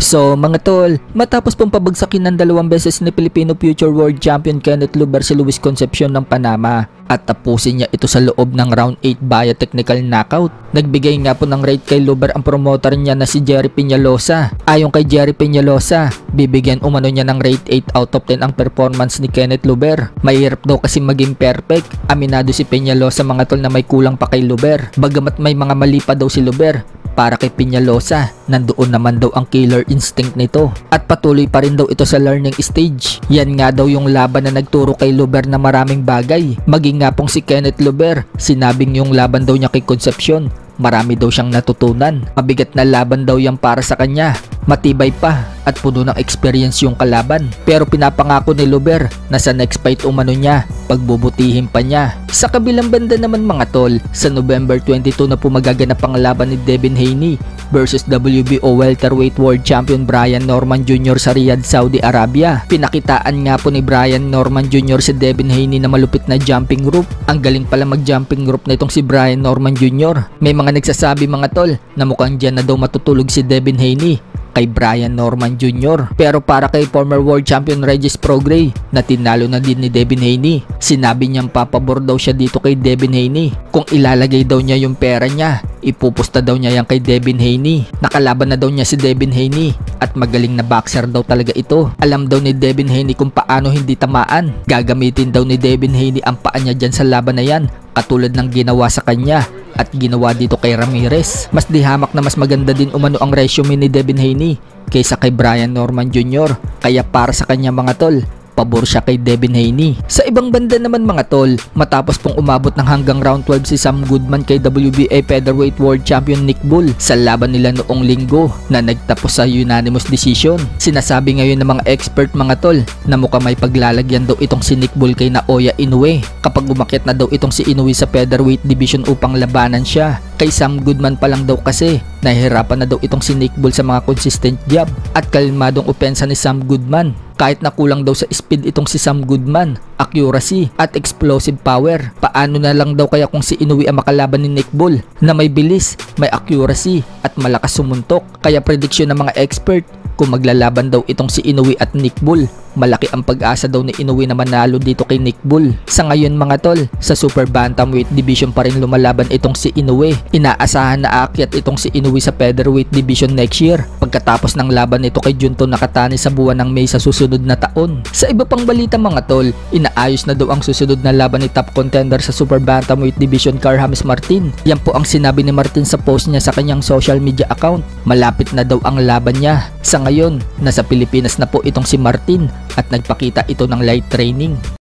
So mga tol, matapos pong pabagsakin ng 2 beses ni Filipino future world champion Kenneth Luber si Luis Concepcion ng Panama at tapusin niya ito sa loob ng round 8 via technical knockout, nagbigay nga po ng rate kay Luber ang promoter niya na si Jerry Peñalosa. Ayon kay Jerry Peñalosa, bibigyan umano niya ng rate 8 out of 10 ang performance ni Kenneth Luber. Mahirap daw kasi maging perfect. Aminado si Peñalosa mga tol na may kulang pa kay Luber, bagamat may mga mali pa daw si Luber. Para kay Peñalosa, nandoon naman daw ang killer instinct nito at patuloy pa rin daw ito sa learning stage. Yan nga daw yung laban na nagturo kay Luber na maraming bagay. Maging nga pong si Kenneth Luber, sinabing yung laban daw niya kay Concepcion, marami daw siyang natutunan. Mabigat na laban daw yan para sa kanya. Matibay pa at puno ng experience yung kalaban. Pero pinapangako ni Luber na sa next fight umano niya, pagbubutihin pa niya. Sa kabilang banda naman mga tol, sa November 22 na po magaganap ang laban ni Devin Haney versus WBO welterweight world champion Brian Norman Jr. sa Riyadh, Saudi Arabia. Pinakitaan nga po ni Brian Norman Jr. si Devin Haney na malupit na jumping rope. Ang galing pala mag-jumping rope na itong si Brian Norman Jr. May mga nagsasabi mga tol na mukhang dyan na daw matutulog si Devin Haney kay Brian Norman Jr. Pero para kay former world champion Regis Prograis na tinalo na din ni Devin Haney, sinabi niyang papabor daw siya dito kay Devin Haney. Kung ilalagay daw niya yung pera niya, ipupusta daw niya yan kay Devin Haney. Nakalaban na daw niya si Devin Haney at magaling na boxer daw talaga ito. Alam daw ni Devin Haney kung paano hindi tamaan. Gagamitin daw ni Devin Haney ang paa niya dyan sa laban na yan, katulad ng ginawa sa kanya at ginawa dito kay Ramirez. Mas dihamak na mas maganda din umano ang resume ni Devin Haney kaysa kay Brian Norman Jr. Kaya para sa kanya mga tol, pabor siya kay Devin Haney. Sa ibang banda naman mga tol, matapos pong umabot ng hanggang round 12 si Sam Goodman kay WBA featherweight world champion Nick Bull sa laban nila noong linggo na nagtapos sa unanimous decision. Sinasabi ngayon ng mga expert mga tol na mukhang may paglalagyan daw itong si Nick Bull kay Naoya Inoue kapag umakyat na daw itong si Inoue sa featherweight division upang labanan siya. Kay Sam Goodman pa lang daw kasi, nahihirapan na daw itong si Nick Bull sa mga consistent jab at kalmadong opensa ni Sam Goodman. Kahit na kulang daw sa speed itong si Sam Goodman, accuracy at explosive power. Paano na lang daw kaya kung si Inoue ang makalaban ni Nick Bull na may bilis, may accuracy at malakas sumuntok. Kaya prediction ng mga expert, kung maglalaban daw itong si Inoue at Nick Bull, malaki ang pag-asa daw ni Inoue na manalo dito kay Nick Bull. Sa ngayon mga tol, sa super bantamweight division pa rin lumalaban itong si Inoue. Inaasahan na aakyat itong si Inoue sa featherweight division next year pagkatapos ng laban nito kay Junto Nakatani sa buwan ng May sa susunod na taon. Sa iba pang balita mga tol, inaayos na daw ang susunod na laban ni top contender sa super bantamweight division Carl James Martin. Yan po ang sinabi ni Martin sa post niya sa kanyang social media account. Malapit na daw ang laban niya. Sa ngayon, nasa Pilipinas na po itong si Martin at nagpakita ito ng light training.